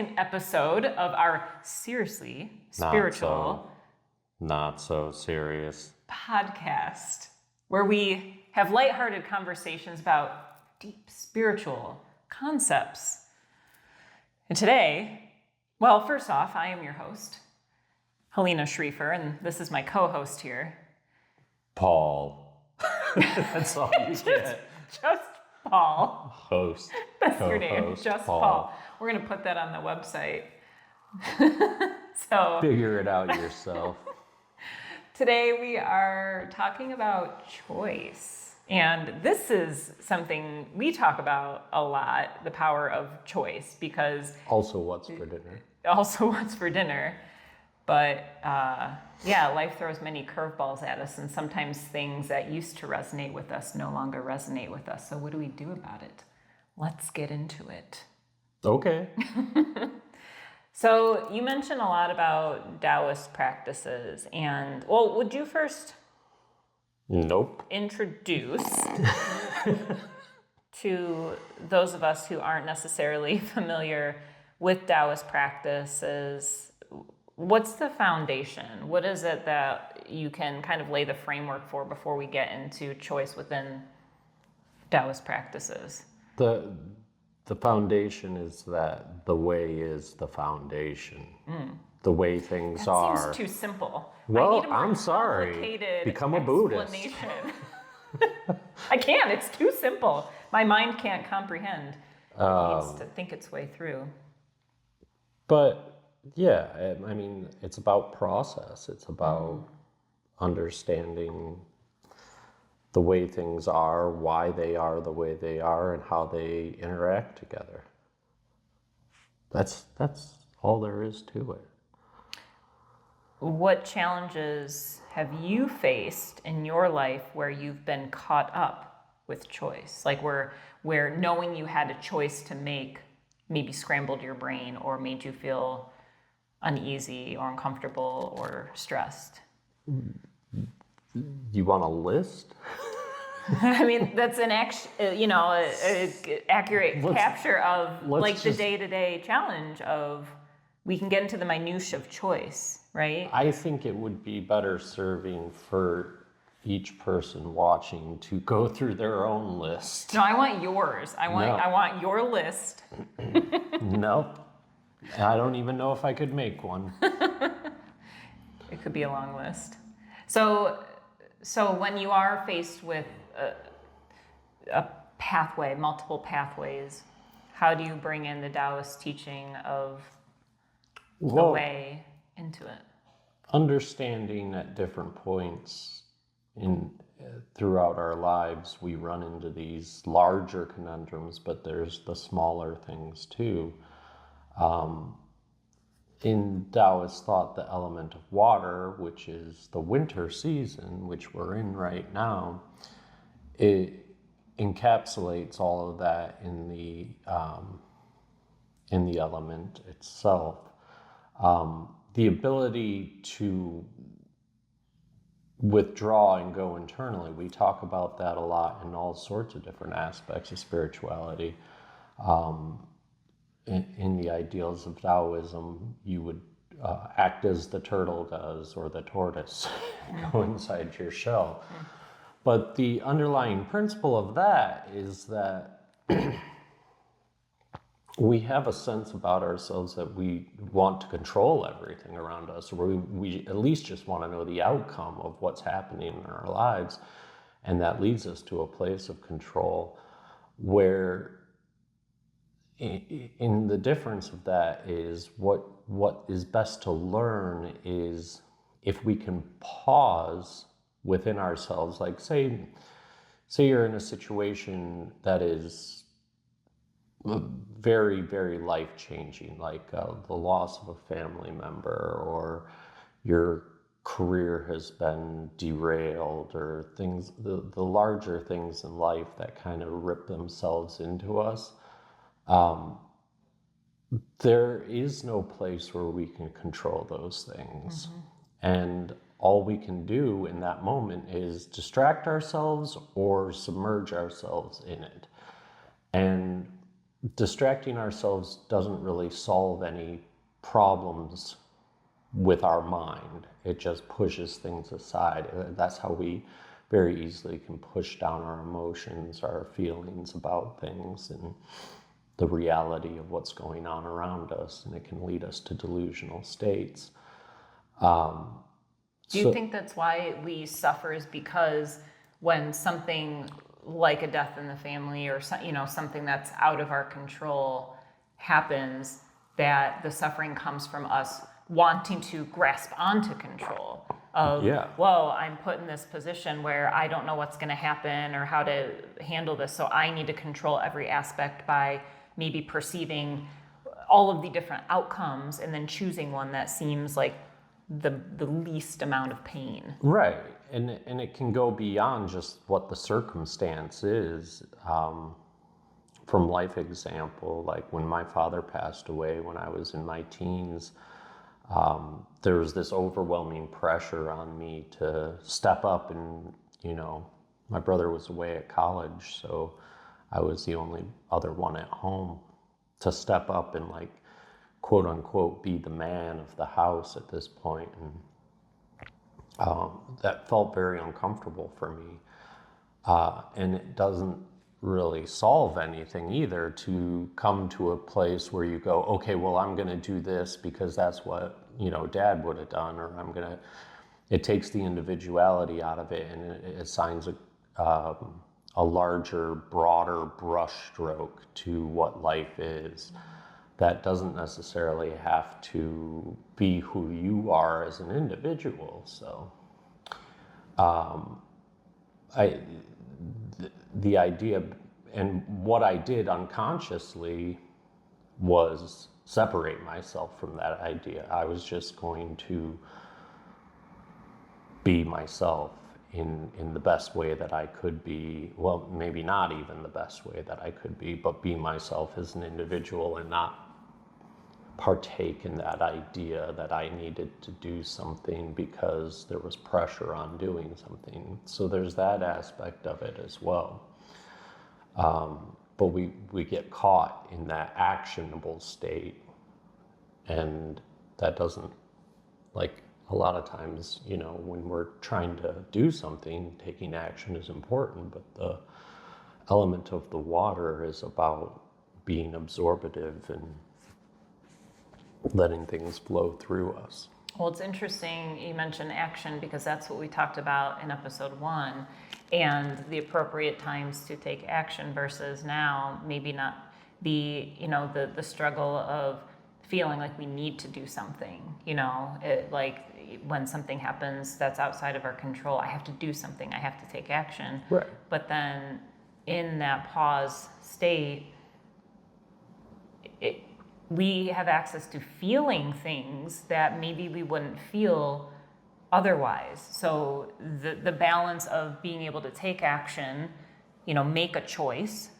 second episode of our seriously spiritual, not so serious podcast, where we have lighthearted conversations about deep spiritual concepts. And today, well, first off, I am your host, Halina Schriefer, and this is my co-host here, Paul. That's all you get. Just Paul. Host. That's your name, just Paul. We're going to put that on the website. So figure it out yourself. Today we are talking about choice. And this is something we talk about a lot, the power of choice, because... Also, what's for dinner? But life throws many curveballs at us, and sometimes things that used to resonate with us no longer resonate with us. So what do we do about it? Let's get into it. Okay. So you mentioned a lot about Taoist practices, and well, would you first introduce to those of us who aren't necessarily familiar with Taoist practices, what's the foundation? What is it that you can kind of lay the framework for before we get into choice within Taoist practices? The foundation is that the way is the foundation. The way things are. That seems too simple. Well, I need a more I'm sorry. Become a Buddhist. I can't. It's too simple. My mind can't comprehend. It needs to think its way through. But yeah, I mean, it's about process. It's about understanding the way things are, why they are the way they are, and how they interact together. That's all there is to it. What challenges have you faced in your life where you've been caught up with choice? Like where knowing you had a choice to make maybe scrambled your brain or made you feel uneasy or uncomfortable or stressed? You want a list? I mean, that's an accurate capture of the day-to-day challenge of, we can get into the minutiae of choice, right? I think it would be better serving for each person watching to go through their own list. No, I want yours. I want your list. No. I don't even know if I could make one. It could be a long list. So when you are faced with a pathway, multiple pathways, how do you bring in the Taoist teaching of the way into it? Understanding at different points throughout our lives, we run into these larger conundrums, but there's the smaller things too. In Taoist thought, the element of water, which is the winter season, which we're in right now, it encapsulates all of that in the element itself. The ability to withdraw and go internally, we talk about that a lot in all sorts of different aspects of spirituality. In the ideals of Taoism, you would act as the turtle does or the tortoise, go inside your shell. But the underlying principle of that is that we have a sense about ourselves that we want to control everything around us, or we at least just want to know the outcome of what's happening in our lives. And that leads us to a place of control where in the difference of that is what is best to learn is if we can pause within ourselves, like say you're in a situation that is very, very life-changing, like the loss of a family member, or your career has been derailed, or things, the larger things in life that kind of rip themselves into us. There is no place where we can control those things. And all we can do in that moment is distract ourselves or submerge ourselves in it. And distracting ourselves doesn't really solve any problems with our mind. It just pushes things aside. That's how we very easily can push down our emotions, our feelings about things, and the reality of what's going on around us, and it can lead us to delusional states. Do you think that's why we suffer, is because when something like a death in the family or something that's out of our control happens, that the suffering comes from us wanting to grasp onto control of, whoa, I'm put in this position where I don't know what's going to happen or how to handle this, so I need to control every aspect by maybe perceiving all of the different outcomes and then choosing one that seems like the least amount of pain. Right, and it can go beyond just what the circumstance is. From life example, like when my father passed away when I was in my teens, there was this overwhelming pressure on me to step up, and my brother was away at college, so I was the only other one at home, to step up and like, quote unquote, be the man of the house at this point. And that felt very uncomfortable for me. And it doesn't really solve anything either to come to a place where you go, okay, well, I'm going to do this because that's what, Dad would have done, or it takes the individuality out of it, and it assigns a larger, broader brush stroke to what life is. That doesn't necessarily have to be who you are as an individual. So the idea, and what I did unconsciously, was separate myself from that idea. I was just going to be myself in the best way that I could be. Well, maybe not even the best way that I could be, but be myself as an individual and not partake in that idea that I needed to do something because there was pressure on doing something. So there's that aspect of it as well. But we get caught in that actionable state, and that doesn't, like, a lot of times, when we're trying to do something, taking action is important, but the element of the water is about being absorptive and letting things flow through us. Well, it's interesting you mentioned action, because that's what we talked about in episode 1, and the appropriate times to take action versus now maybe not the struggle of feeling like we need to do something, like when something happens that's outside of our control, I have to do something, I have to take action. Right. But then in that pause state, we have access to feeling things that maybe we wouldn't feel otherwise. So the balance of being able to take action, make a choice,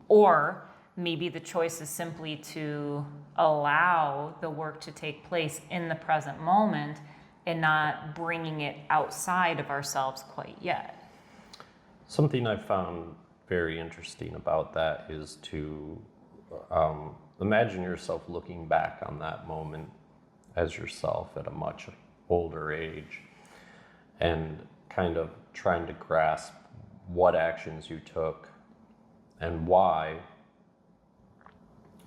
or maybe the choice is simply to allow the work to take place in the present moment and not bringing it outside of ourselves quite yet. Something I found very interesting about that is to imagine yourself looking back on that moment as yourself at a much older age, and kind of trying to grasp what actions you took and why.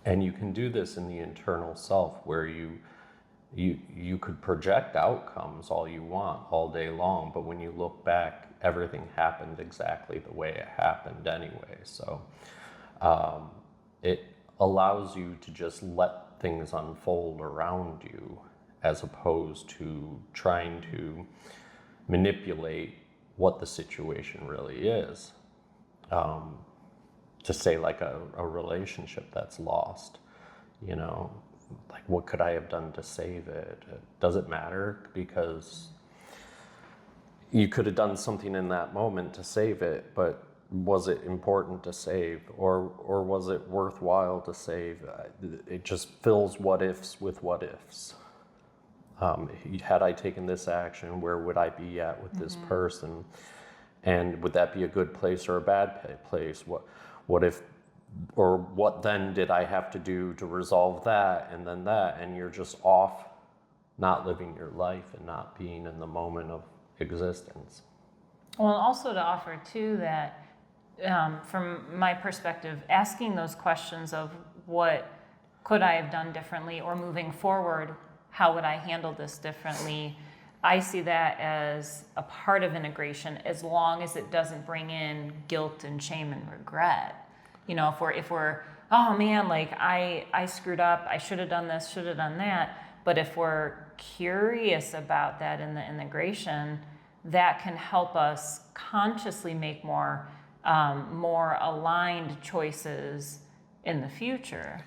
And you can do this in the internal self, where you could project outcomes all you want all day long, but when you look back, everything happened exactly the way it happened anyway. So it allows you to just let things unfold around you, as opposed to trying to manipulate what the situation really is. To say, like, a relationship that's lost, like, what could I have done to save it? Does it matter? Because you could have done something in that moment to save it, but was it important to save, or was it worthwhile to save? It just fills what ifs with what ifs. Had I taken this action, where would I be at with this person? And would that be a good place or a bad place? What if or what then did I have to do to resolve that, and then that, and you're just off, not living your life and not being in the moment of existence. Well, also to offer too that from my perspective, asking those questions of what could I have done differently, or moving forward, how would I handle this differently? I see that as a part of integration, as long as it doesn't bring in guilt and shame and regret. You know, if we're oh man, like I screwed up, I should have done this, should have done that. But if we're curious about that in the integration, that can help us consciously make more aligned choices in the future.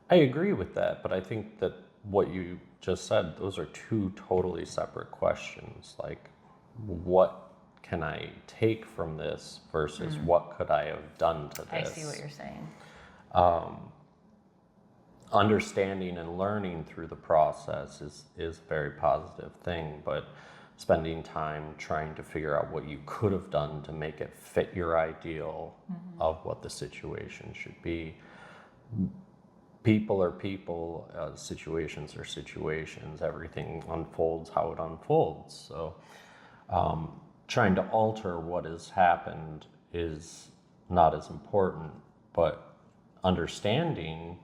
I agree with that, but I think that what you just said, those are two totally separate questions. Like, what can I take from this versus what could I have done to this? I see what you're saying. Understanding and learning through the process is a very positive thing, but spending time trying to figure out what you could have done to make it fit your ideal of what the situation should be. People are people, situations are situations, everything unfolds how it unfolds. So trying to alter what has happened is not as important, but understanding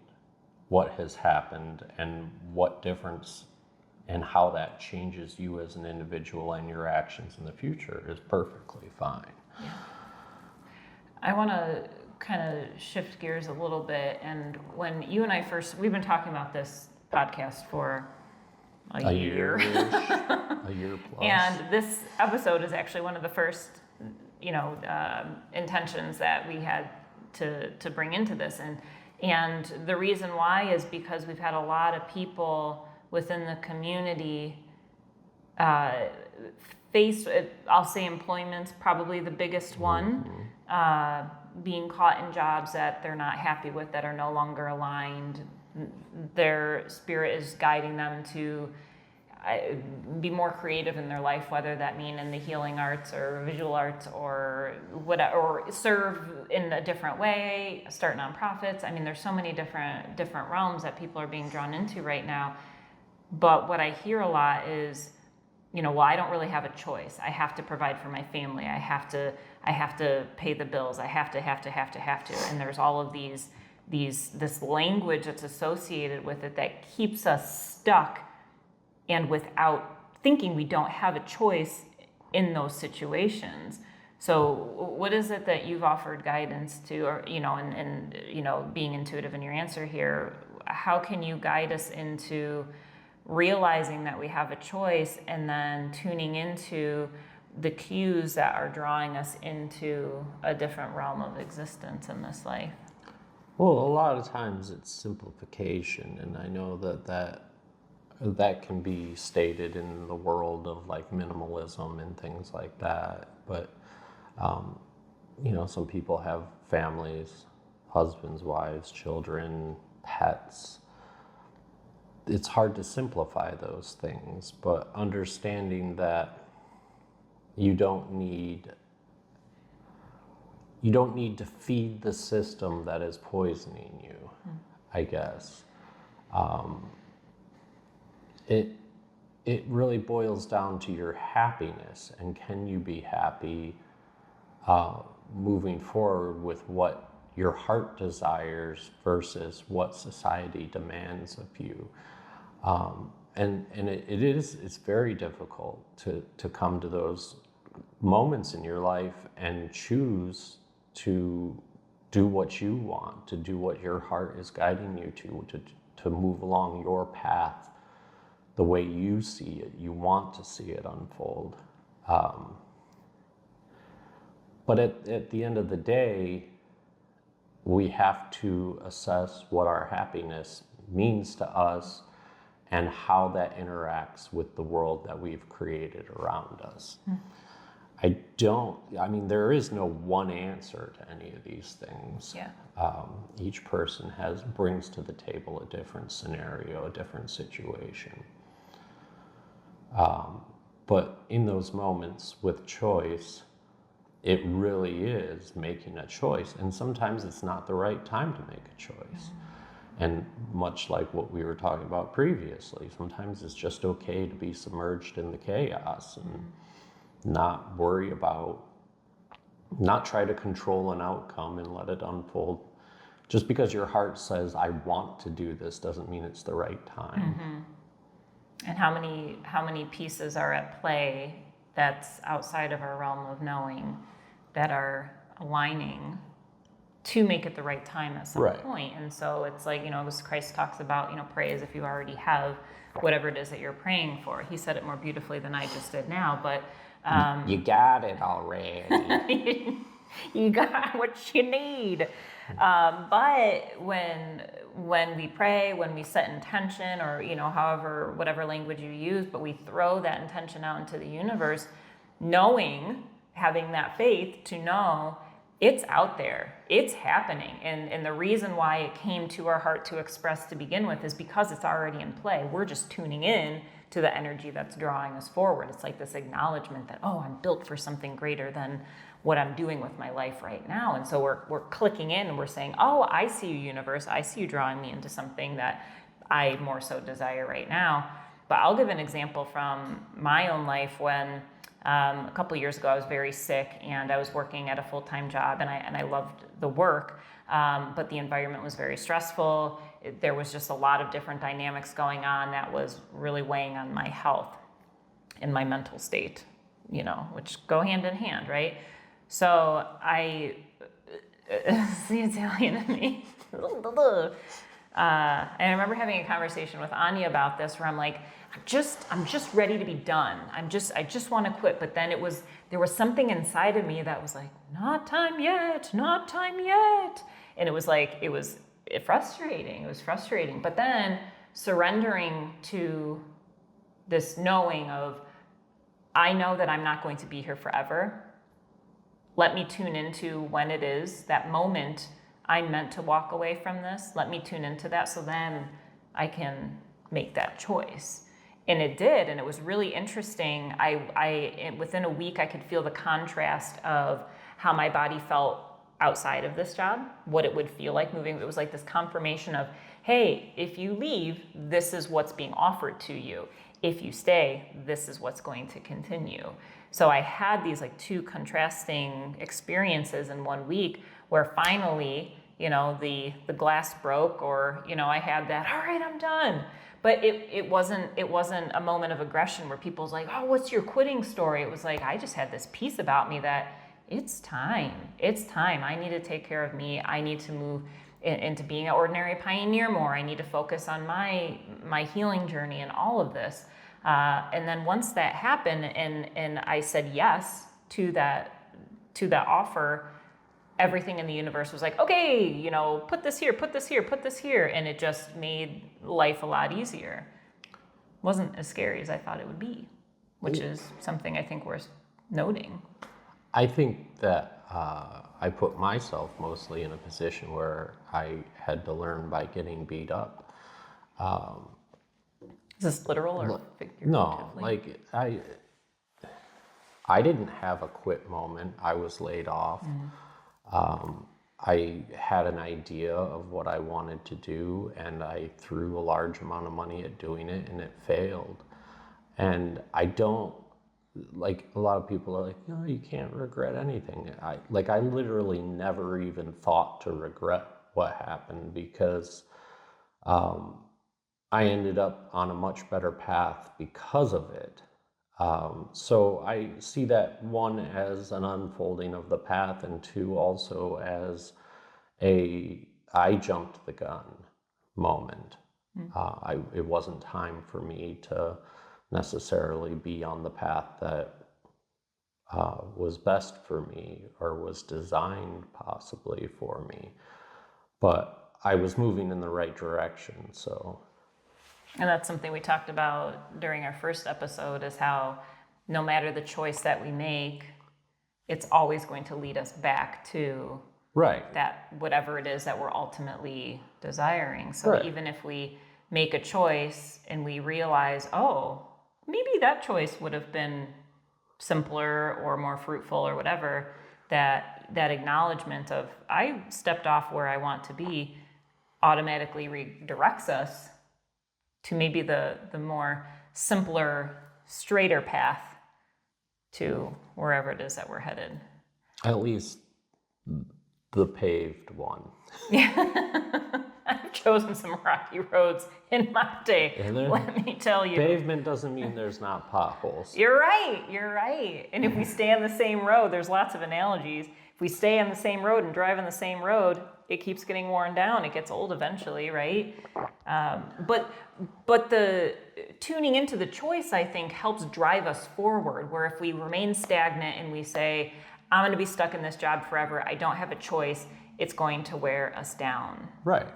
what has happened and what difference and how that changes you as an individual and your actions in the future is perfectly fine. Yeah. I want to kind of shift gears a little bit. And when you and I we've been talking about this podcast for a year. A year plus. And this episode is actually one of the first, intentions that we had to bring into this. And the reason why is because we've had a lot of people within the community face, I'll say employment's probably the biggest one, being caught in jobs that they're not happy with, that are no longer aligned. Their spirit is guiding them to be more creative in their life, whether that mean in the healing arts or visual arts or whatever, or serve in a different way, start nonprofits. I mean, there's so many different realms that people are being drawn into right now. But what I hear a lot is, well, I don't really have a choice. I have to provide for my family. I have to pay the bills. I have to. And there's all of this language that's associated with it that keeps us stuck, and without thinking we don't have a choice in those situations. So what is it that you've offered guidance to, or, and being intuitive in your answer here, how can you guide us into realizing that we have a choice, and then tuning into the cues that are drawing us into a different realm of existence in this life? Well, a lot of times it's simplification, and I know that can be stated in the world of like minimalism and things like that. But, some people have families, husbands, wives, children, pets. It's hard to simplify those things, but understanding that you don't need to feed the system that is poisoning you, I guess. It really boils down to your happiness, and can you be happy moving forward with what your heart desires versus what society demands of you. And it's very difficult to come to those moments in your life and choose to do what you want, to do what your heart is guiding you to move along your path the way you see it, you want to see it unfold. But at the end of the day, we have to assess what our happiness means to us and how that interacts with the world that we've created around us. There is no one answer to any of these things. Yeah. Each person brings to the table a different scenario, a different situation. But in those moments with choice, it really is making a choice. And sometimes it's not the right time to make a choice. And much like what we were talking about previously, sometimes it's just okay to be submerged in the chaos and not worry about, not try to control an outcome and let it unfold. Just because your heart says, I want to do this, doesn't mean it's the right time. And how many pieces are at play that's outside of our realm of knowing that are aligning to make it the right time at some Right. point. And so it's like, as Christ talks about, pray as if you already have whatever it is that you're praying for. He said it more beautifully than I just did now, but You got it already. you got what you need. But when we pray, when we set intention, or however, whatever language you use, but we throw that intention out into the universe, knowing, having that faith to know it's out there, it's happening, and the reason why it came to our heart to express to begin with is because it's already in play. We're just tuning in to the energy that's drawing us forward. It's like this acknowledgement that, oh, I'm built for something greater than what I'm doing with my life right now. And so we're clicking in and we're saying, oh, I see you, universe. I see you drawing me into something that I more so desire right now. But I'll give an example from my own life when a couple of years ago I was very sick and I was working at a full-time job, and I loved the work, but the environment was very stressful. There was just a lot of different dynamics going on that was really weighing on my health and my mental state, which go hand in hand, right? So it's the Italian in me. And I remember having a conversation with Anya about this, where I'm like, I'm just ready to be done. I just want to quit. But then there was something inside of me that was like, not time yet, not time yet. And it was frustrating. It was frustrating. But then surrendering to this knowing of, I know that I'm not going to be here forever. Let me tune into when it is, that moment I'm meant to walk away from this. Let me tune into that so then I can make that choice. And it did, and it was really interesting. Within a week, I could feel the contrast of how my body felt outside of this job, what it would feel like moving. It was like this confirmation of, hey, if you leave, this is what's being offered to you. If you stay, this is what's going to continue. So I had these like two contrasting experiences in 1 week where finally, the glass broke, or, I had that, all right, I'm done. But it wasn't a moment of aggression where people's like, oh, what's your quitting story? It was like, I just had this piece about me that it's time. I need to take care of me. I need to move into being an ordinary pioneer more. I need to focus on my healing journey and all of this. And then once that happened, and I said yes to that offer, everything in the universe was like, okay, put this here, put this here, put this here. And it just made life a lot easier. Wasn't as scary as I thought it would be, which is something I think worth noting. I think that I put myself mostly in a position where I had to learn by getting beat up. Is this literal or figuratively? No, like I didn't have a quit moment. I was laid off. I had an idea of what I wanted to do, and I threw a large amount of money at doing it, and it failed. And I don't, like, a lot of people are like, no, you can't regret anything. I literally never even thought to regret what happened, because I ended up on a much better path because of it. So I see that, one, as an unfolding of the path, and two, also as I jumped the gun moment. It wasn't time for me to necessarily be on the path that was best for me, or was designed possibly for me. But I was moving in the right direction, so... And that's something we talked about during our first episode, is how no matter the choice that we make, it's always going to lead us back to that, whatever it is that we're ultimately desiring. So even if we make a choice and we realize, oh, maybe that choice would have been simpler or more fruitful or whatever, that acknowledgement of I stepped off where I want to be automatically redirects us to maybe the more simpler, straighter path to wherever it is that we're headed. At least the paved one. Yeah. I've chosen some rocky roads in my day, let me tell you. Pavement doesn't mean there's not potholes. You're right. And if we stay on the same road, there's lots of analogies. If we stay on the same road and drive on the same road, it keeps getting worn down. It gets old eventually, right? But the tuning into the choice, I think, helps drive us forward, where if we remain stagnant and we say, I'm going to be stuck in this job forever, I don't have a choice, it's going to wear us down. Right.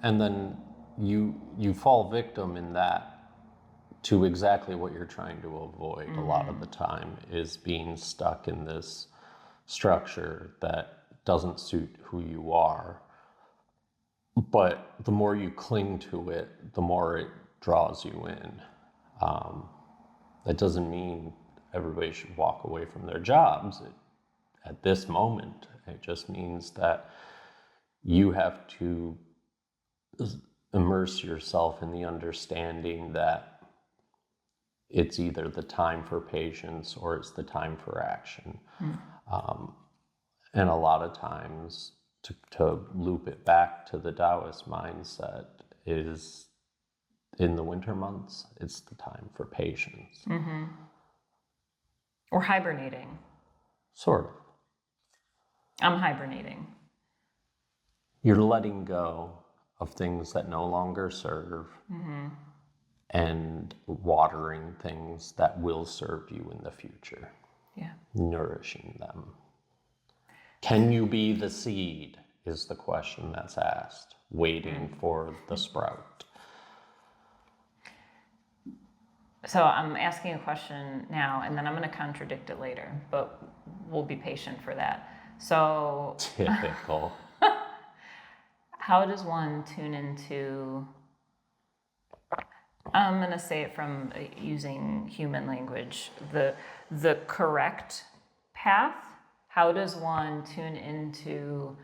And then you fall victim in that to exactly what you're trying to avoid a lot of the time, is being stuck in this structure that doesn't suit who you are. But the more you cling to it, the more it draws you in. That doesn't mean everybody should walk away from their jobs at this moment. It just means that you have to immerse yourself in the understanding that it's either the time for patience or it's the time for action. And a lot of times, to loop it back to the Taoist mindset, is in the winter months, it's the time for patience. Mm-hmm. Or hibernating. Sort of. I'm hibernating. You're letting go of things that no longer serve, and watering things that will serve you in the future. Yeah. Nourishing them. Can you be the seed, is the question that's asked, waiting for the sprout. So I'm asking a question now, and then I'm going to contradict it later, but we'll be patient for that. So Typical. how does one tune into, I'm going to say it from using human language, the correct path? How does one tune into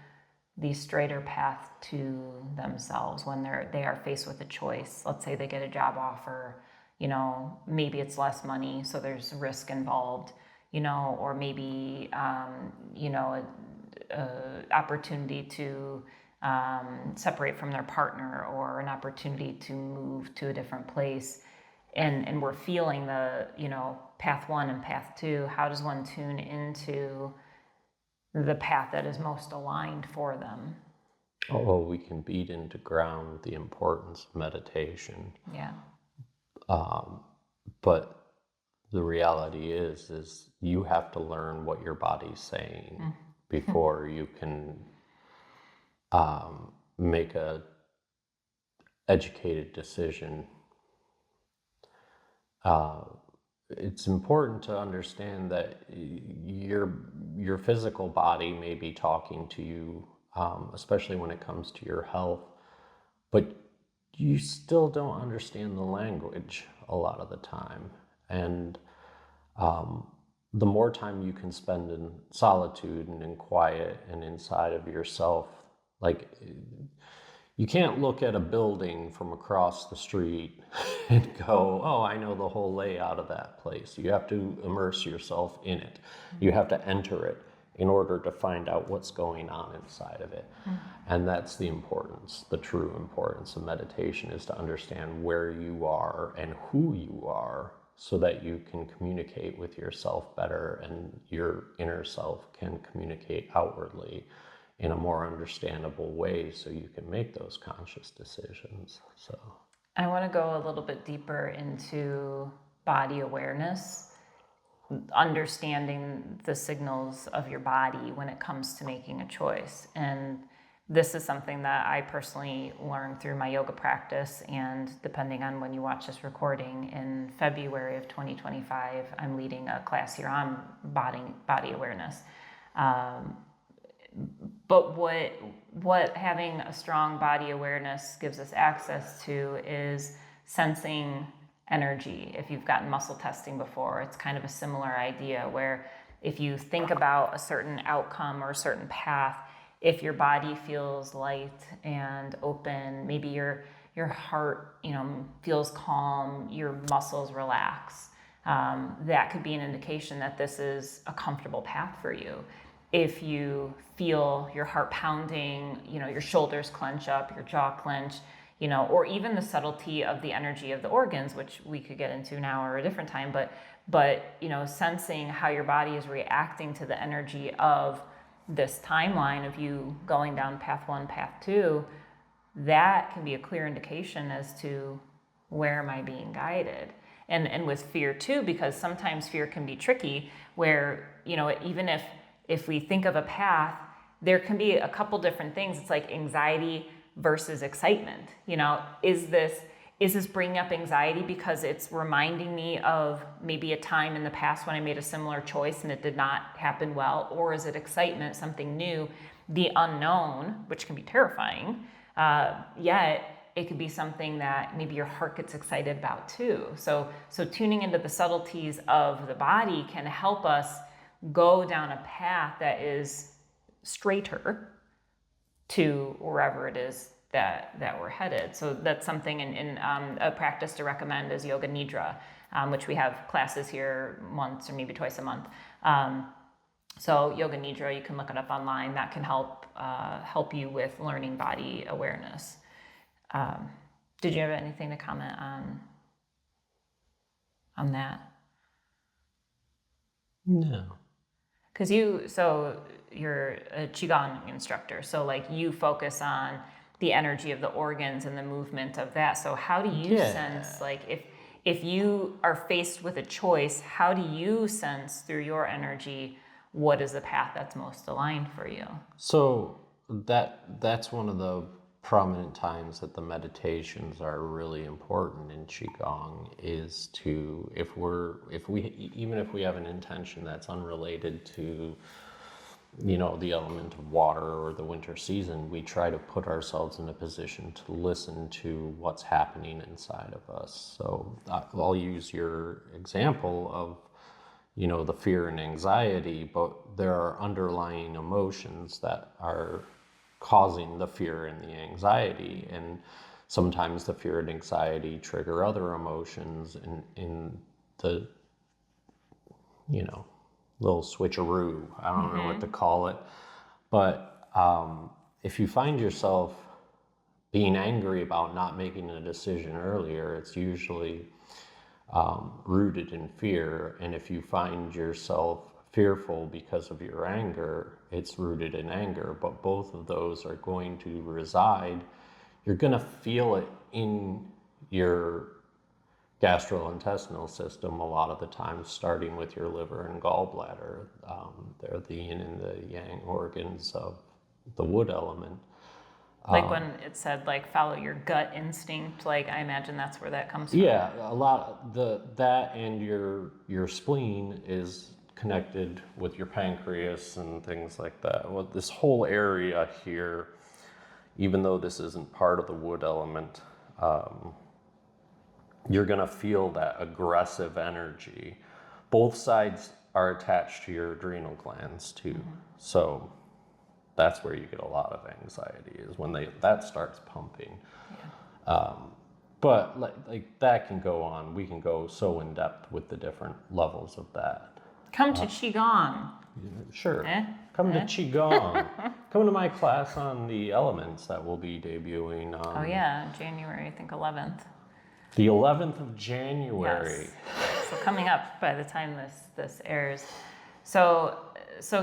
the straighter path to themselves when they are faced with a choice? Let's say they get a job offer, maybe it's less money, so there's risk involved, or maybe, opportunity to separate from their partner, or an opportunity to move to a different place. And we're feeling the, path one and path two. How does one tune into the path that is most aligned for them? Oh, we can beat into ground the importance of meditation. Yeah. But the reality is you have to learn what your body's saying before you can make a educated decision. It's important to understand that your physical body may be talking to you, especially when it comes to your health, but you still don't understand the language a lot of the time. And the more time you can spend in solitude and in quiet and inside of yourself, like, you can't look at a building from across the street and go, oh, I know the whole layout of that place. You have to immerse yourself in it. You have to enter it in order to find out what's going on inside of it. And that's the importance, the true importance of meditation, is to understand where you are and who you are, so that you can communicate with yourself better, and your inner self can communicate outwardly in a more understandable way, so you can make those conscious decisions. So I want to go a little bit deeper into body awareness, understanding the signals of your body when it comes to making a choice. And this is something that I personally learned through my yoga practice, and depending on when you watch this recording, in February of 2025, I'm leading a class here on body awareness. But what having a strong body awareness gives us access to is sensing energy. If you've gotten muscle testing before, it's kind of a similar idea, where if you think about a certain outcome or a certain path, if your body feels light and open, maybe your heart, feels calm, your muscles relax, that could be an indication that this is a comfortable path for you. If you feel your heart pounding, your shoulders clench up, your jaw clench, or even the subtlety of the energy of the organs, which we could get into now or a different time, but sensing how your body is reacting to the energy of this timeline of you going down path 1, path 2, that can be a clear indication as to where am I being guided. And with fear too, because sometimes fear can be tricky, where even if we think of a path, there can be a couple different things. It's like anxiety versus excitement. Is this bringing up anxiety because it's reminding me of maybe a time in the past when I made a similar choice and it did not happen well? Or is it excitement, something new, the unknown, which can be terrifying, yet it could be something that maybe your heart gets excited about too. So tuning into the subtleties of the body can help us go down a path that is straighter to wherever it is that we're headed. So that's something in a practice to recommend is yoga nidra, which we have classes here once or maybe twice a month. So yoga nidra, you can look it up online. That can help you with learning body awareness. Did you have anything to comment on that? No. Because you're a Qigong instructor, so like you focus on the energy of the organs and the movement of that. So how do you sense, like if you are faced with a choice, how do you sense through your energy what is the path that's most aligned for you? So that's one of the prominent times that the meditations are really important in Qigong, is to, even if we have an intention that's unrelated to the element of water or the winter season, we try to put ourselves in a position to listen to what's happening inside of us. So I'll use your example of the fear and anxiety, but there are underlying emotions that are causing the fear and the anxiety, and sometimes the fear and anxiety trigger other emotions in the little switcheroo. I don't know what to call it, but if you find yourself being angry about not making a decision earlier, it's usually rooted in fear. And if you find yourself fearful because of your anger, it's rooted in anger. But both of those are going to reside. You're going to feel it in your gastrointestinal system a lot of the time, starting with your liver and gallbladder. They're the yin and the yang organs of the wood element. Like when it said, like, follow your gut instinct, like, I imagine that's where that comes from. Yeah, a lot, that and your spleen is connected with your pancreas and things like that. Well, this whole area here, even though this isn't part of the wood element, you're gonna feel that aggressive energy. Both sides are attached to your adrenal glands too. Mm-hmm. So that's where you get a lot of anxiety, is when that starts pumping. Yeah. But like that can go on. We can go so in depth with the different levels of that. Come to Qigong. Sure. Come to Qigong. Come to my class on the elements that will be debuting on. Oh yeah, January, I think 11th. The 11th of January. Yes. So coming up by the time this airs. So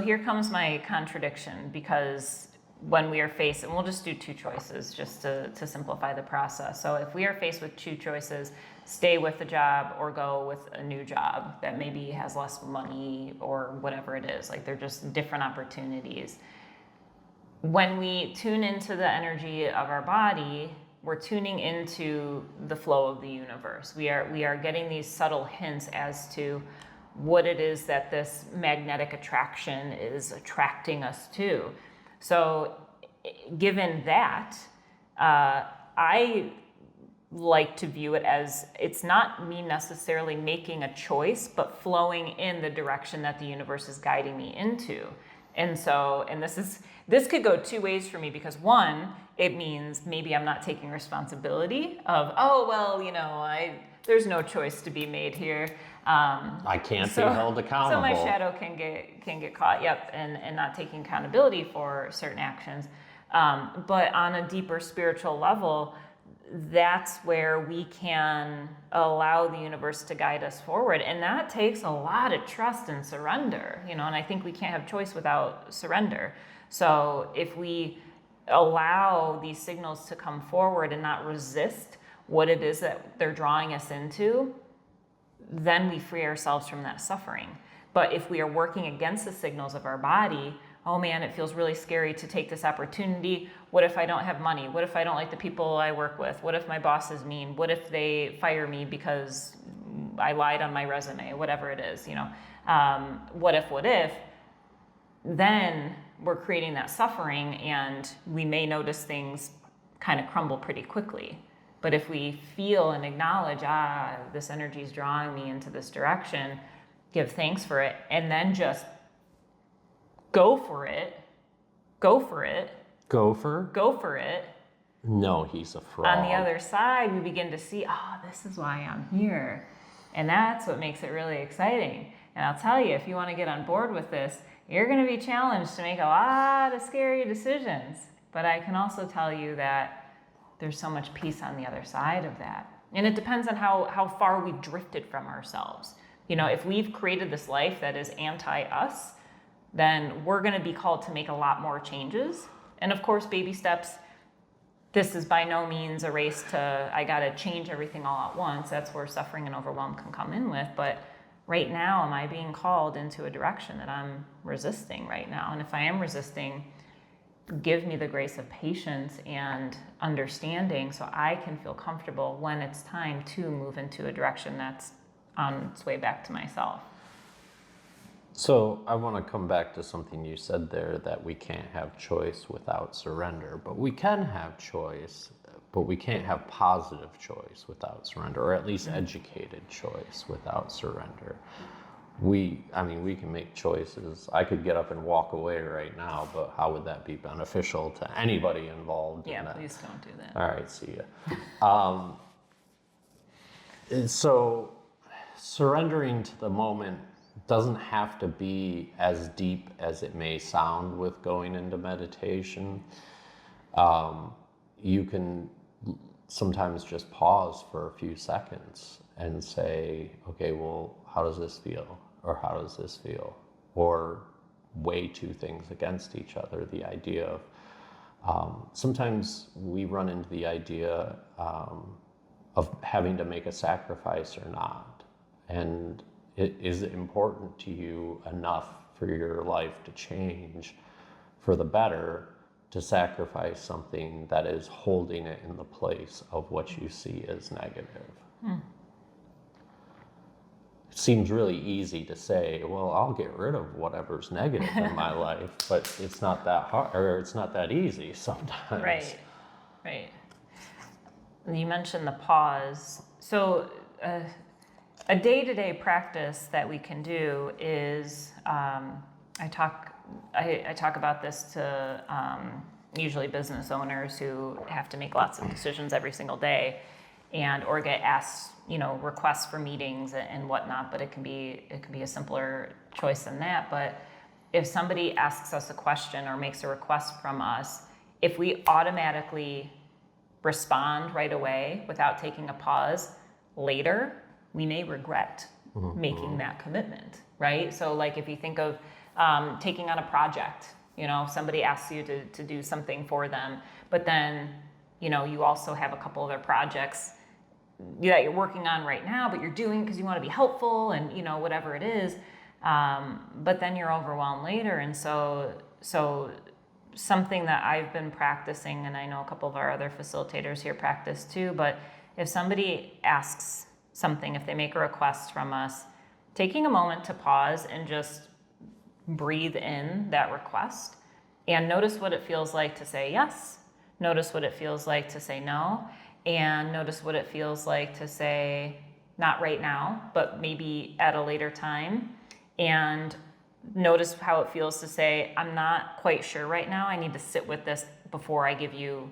here comes my contradiction, because when we are faced, and we'll just do two choices just to simplify the process. So if we are faced with two choices, stay with the job or go with a new job that maybe has less money or whatever it is, like they're just different opportunities. When we tune into the energy of our body, we're tuning into the flow of the universe. We are getting these subtle hints as to what it is that this magnetic attraction is attracting us to. So given that, I like to view it as it's not me necessarily making a choice, but flowing in the direction that the universe is guiding me into. And so, and this could go two ways for me, because one, it means maybe I'm not taking responsibility of, oh, well, there's no choice to be made here. I can't be held accountable. So my shadow can get caught, and not taking accountability for certain actions. But on a deeper spiritual level, that's where we can allow the universe to guide us forward. And that takes a lot of trust and surrender, and I think we can't have choice without surrender. So if we allow these signals to come forward and not resist what it is that they're drawing us into, then we free ourselves from that suffering. But if we are working against the signals of our body, oh man, it feels really scary to take this opportunity. What if I don't have money? What if I don't like the people I work with? What if my boss is mean? What if they fire me because I lied on my resume? Whatever it is, what if, then we're creating that suffering, and we may notice things kind of crumble pretty quickly. But if we feel and acknowledge, this energy is drawing me into this direction, give thanks for it, and then just go for it. No, he's a frog. On the other side, we begin to see, this is why I'm here. And that's what makes it really exciting. And I'll tell you, if you want to get on board with this, you're going to be challenged to make a lot of scary decisions. But I can also tell you that there's so much peace on the other side of that. And it depends on how far we've drifted from ourselves. If we've created this life that is anti-us, then we're going to be called to make a lot more changes. And of course, baby steps, this is by no means a race to, I got to change everything all at once. That's where suffering and overwhelm can come in with. But right now, am I being called into a direction that I'm resisting right now? And if I am resisting, give me the grace of patience and understanding so I can feel comfortable when it's time to move into a direction that's on its way back to myself. So I want to come back to something you said there, that we can't have choice without surrender, but we can have choice, but we can't have positive choice without surrender, or at least educated choice without surrender. We can make choices. I could get up and walk away right now, but how would that be beneficial to anybody involved in that? Please don't do that. All right, see ya. So surrendering to the moment doesn't have to be as deep as it may sound with going into meditation. You can sometimes just pause for a few seconds and say, okay, well, how does this feel? Or how does this feel? Or weigh two things against each other. The idea of, sometimes we run into the idea of having to make a sacrifice or not. And is it important to you enough for your life to change for the better to sacrifice something that is holding it in the place of what you see as negative? It seems really easy to say, well, I'll get rid of whatever's negative in my life, but it's not that hard, or it's not that easy sometimes. Right. You mentioned the pause. So a day-to-day practice that we can do is, I talk about this to usually business owners who have to make lots of decisions every single day, or get asked, requests for meetings and whatnot. But it can be a simpler choice than that. But if somebody asks us a question or makes a request from us, if we automatically respond right away without taking a pause, later we may regret making that commitment, right? So like if you think of taking on a project, somebody asks you to do something for them, but then, you also have a couple other projects that you're working on right now, but you're doing because you want to be helpful and, whatever it is. But then you're overwhelmed later. And so something that I've been practicing, and I know a couple of our other facilitators here practice too, but if somebody asks something, if they make a request from us, taking a moment to pause and just breathe in that request and notice what it feels like to say yes, notice what it feels like to say no, and notice what it feels like to say, not right now, but maybe at a later time. And notice how it feels to say, I'm not quite sure right now. I need to sit with this before I give you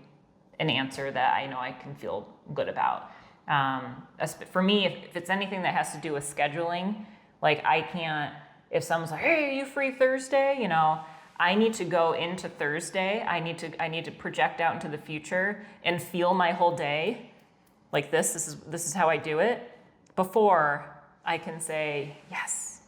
an answer that I know I can feel good about. For me, if it's anything that has to do with scheduling, like I can't, if someone's like, hey, are you free Thursday? You know, I need to go into Thursday. I need to project out into the future and feel my whole day like this. This is how I do it before I can say yes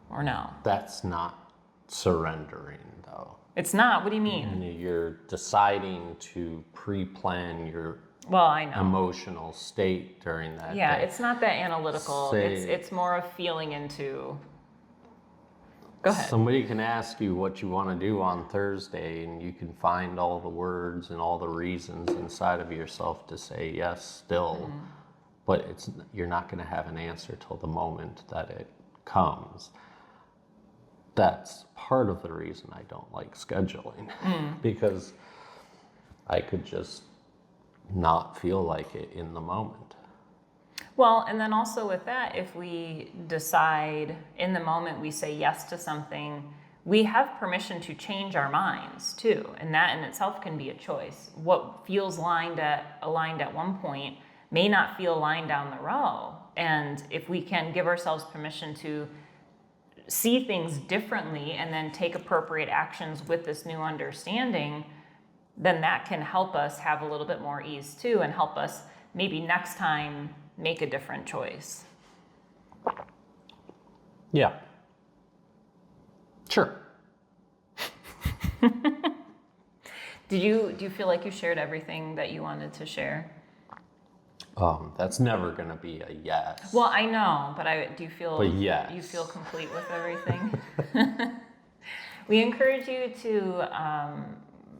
or no. That's not surrendering, though. It's not. What do you mean? And you're deciding to pre-plan your I know. emotional state during that day. It's not that analytical. It's more of feeling into. Go ahead. Somebody can ask you what you want to do on Thursday, and you can find all the words and all the reasons inside of yourself to say yes still, but you're not going to have an answer till the moment that it comes. That's part of the reason I don't like scheduling, because I could just not feel like it in the moment. Well, and then also with that, if we decide in the moment we say yes to something, we have permission to change our minds too. And that in itself can be a choice. What feels aligned at one point may not feel aligned down the row. And if we can give ourselves permission to see things differently and then take appropriate actions with this new understanding, then that can help us have a little bit more ease too, and help us maybe next time make a different choice. Yeah. Sure. Do you feel like you shared everything that you wanted to share? That's never going to be a yes. Well, I know, but do you feel yes. You feel complete with everything? We encourage you to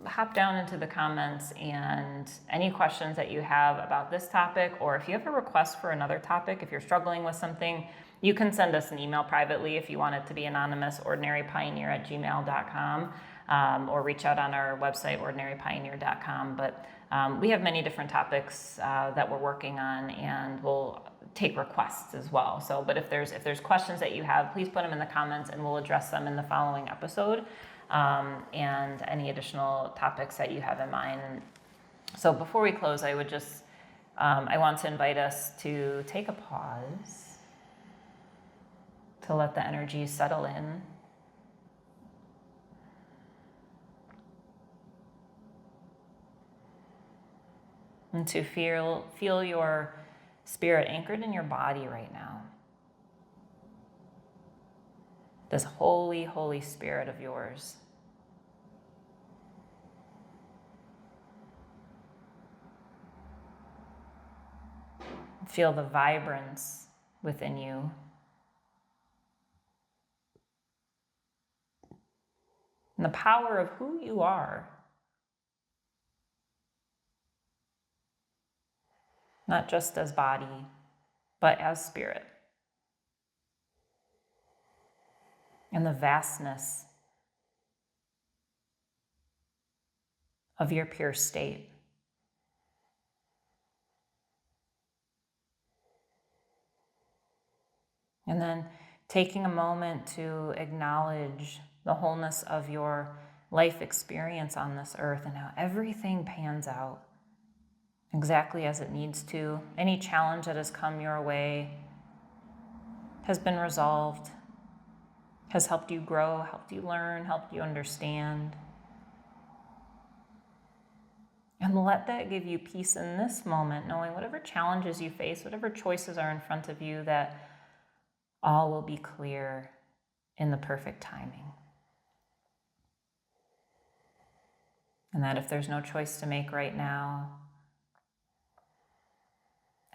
hop down into the comments, and any questions that you have about this topic, or if you have a request for another topic, if you're struggling with something, you can send us an email privately if you want it to be anonymous, ordinarypioneer@gmail.com, or reach out on our website, ordinarypioneer.com. But we have many different topics that we're working on, and we'll take requests as well. So, but if there's questions that you have, please put them in the comments, and we'll address them in the following episode. And any additional topics that you have in mind. So before we close, I would just, I want to invite us to take a pause, to let the energy settle in. And to feel your spirit anchored in your body right now. This holy, holy spirit of yours. Feel the vibrance within you. And the power of who you are. Not just as body, but as spirit. And the vastness of your pure state. And then taking a moment to acknowledge the wholeness of your life experience on this earth, and how everything pans out exactly as it needs to. Any challenge that has come your way has been resolved, has helped you grow, helped you learn, helped you understand. And let that give you peace in this moment, knowing whatever challenges you face, whatever choices are in front of you, that all will be clear in the perfect timing. And that if there's no choice to make right now,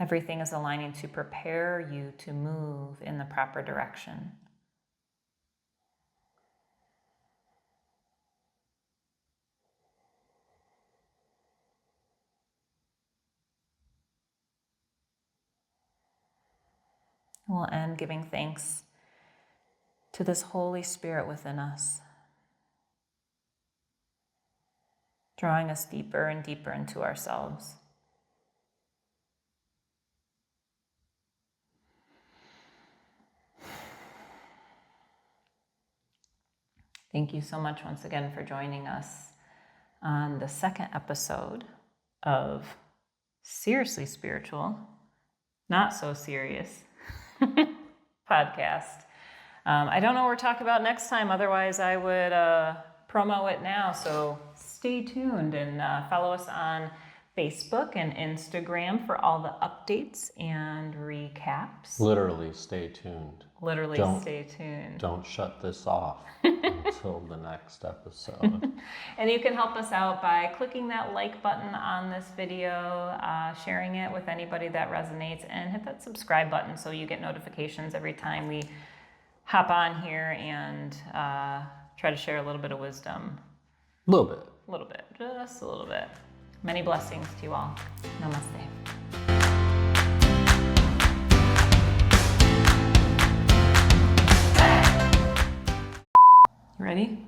everything is aligning to prepare you to move in the proper direction. We'll end giving thanks to this Holy Spirit within us, drawing us deeper and deeper into ourselves. Thank you so much once again for joining us on the second episode of Seriously Spiritual, Not So Serious podcast. I don't know what we're talking about next time. Otherwise, I would promo it now. So stay tuned and follow us on Facebook and Instagram for all the updates and recaps. Literally, stay tuned. Literally, stay tuned. Don't shut this off until the next episode. And you can help us out by clicking that like button on this video, sharing it with anybody that resonates, and hit that subscribe button so you get notifications every time we hop on here and try to share a little bit of wisdom. A little bit. A little bit. Just a little bit. Many blessings to you all. Namaste. You ready?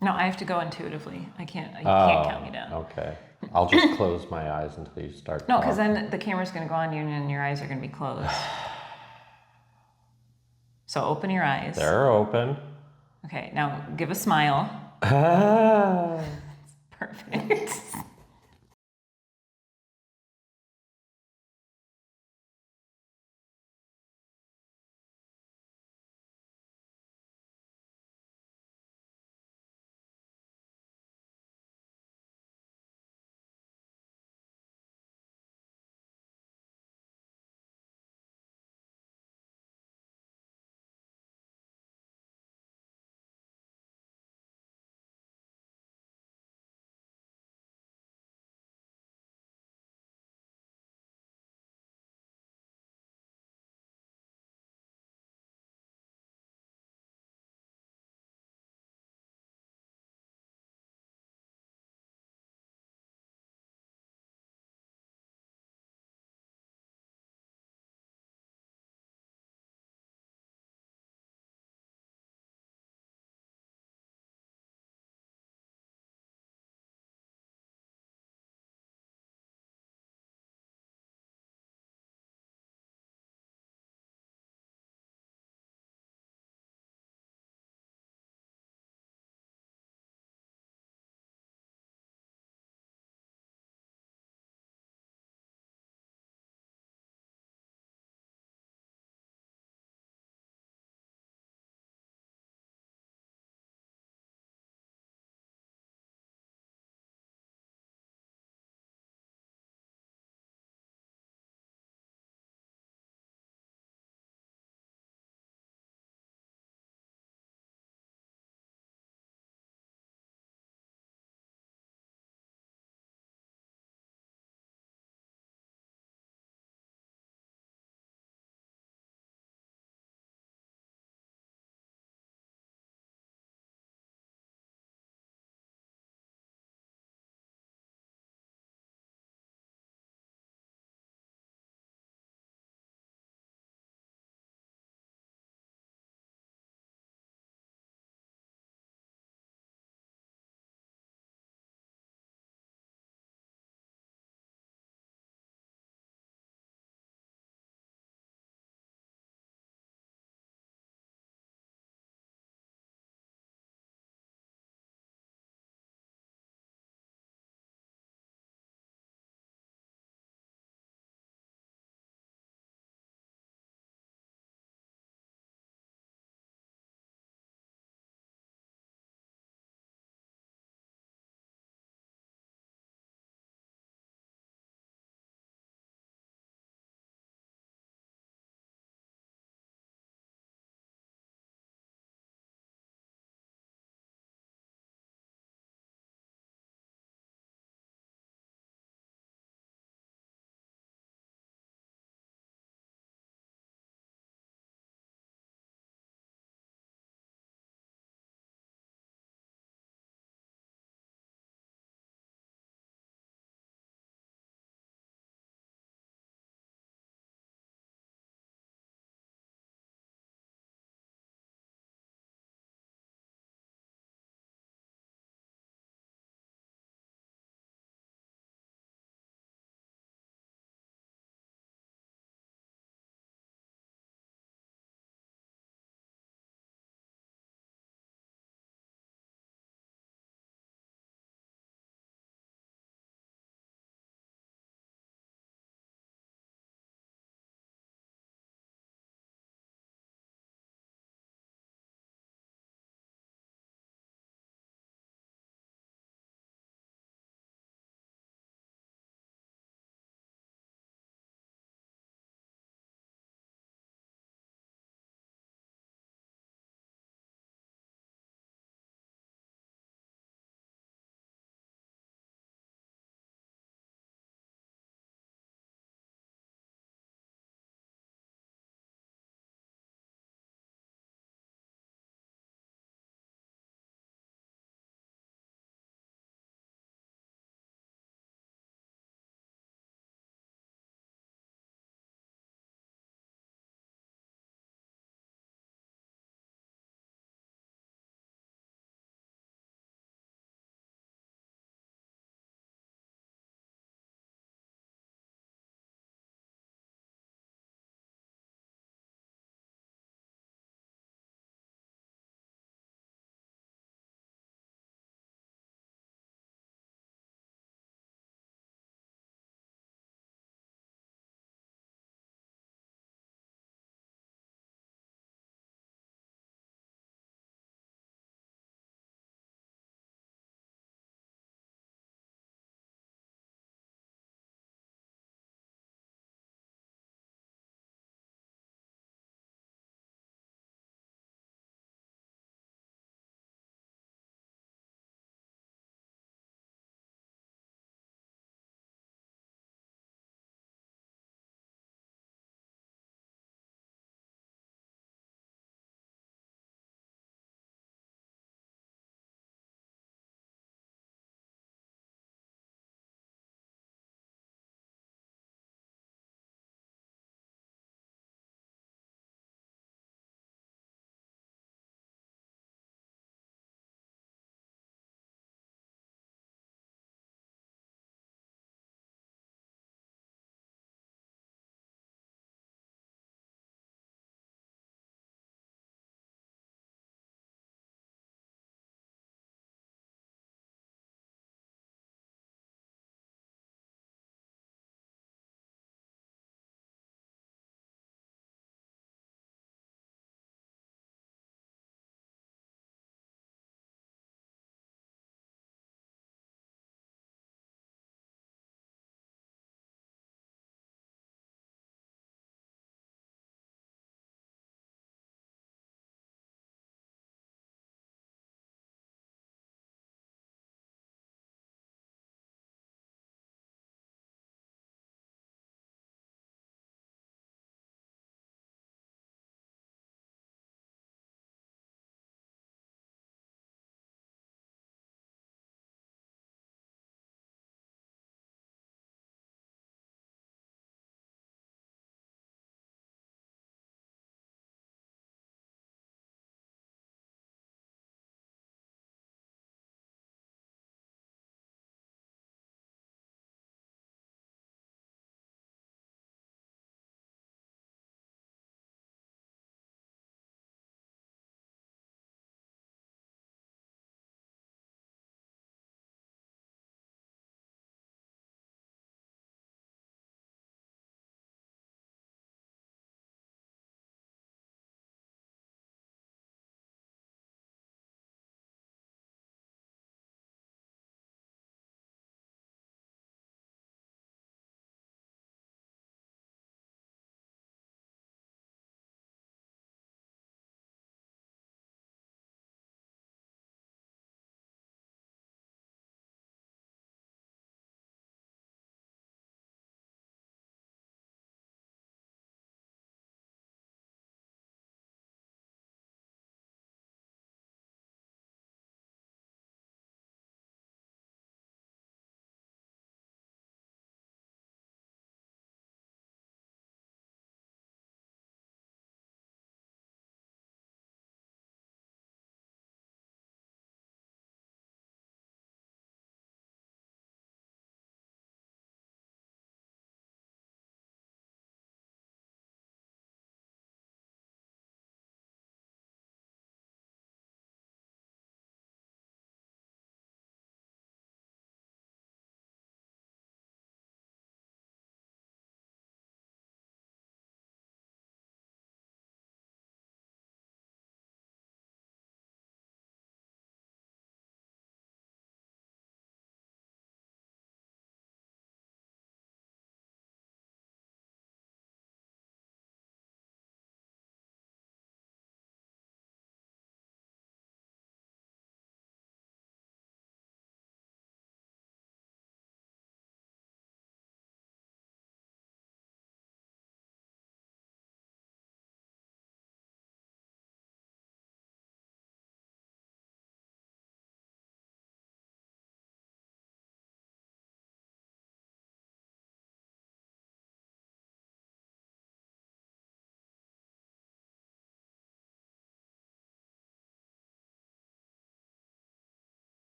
No, I have to go intuitively. You can't count me down. Okay. I'll just close my eyes until you start. No, because then the camera's going to go on you and your eyes are going to be closed. So open your eyes. They're open. Okay, now give a smile. Perfect.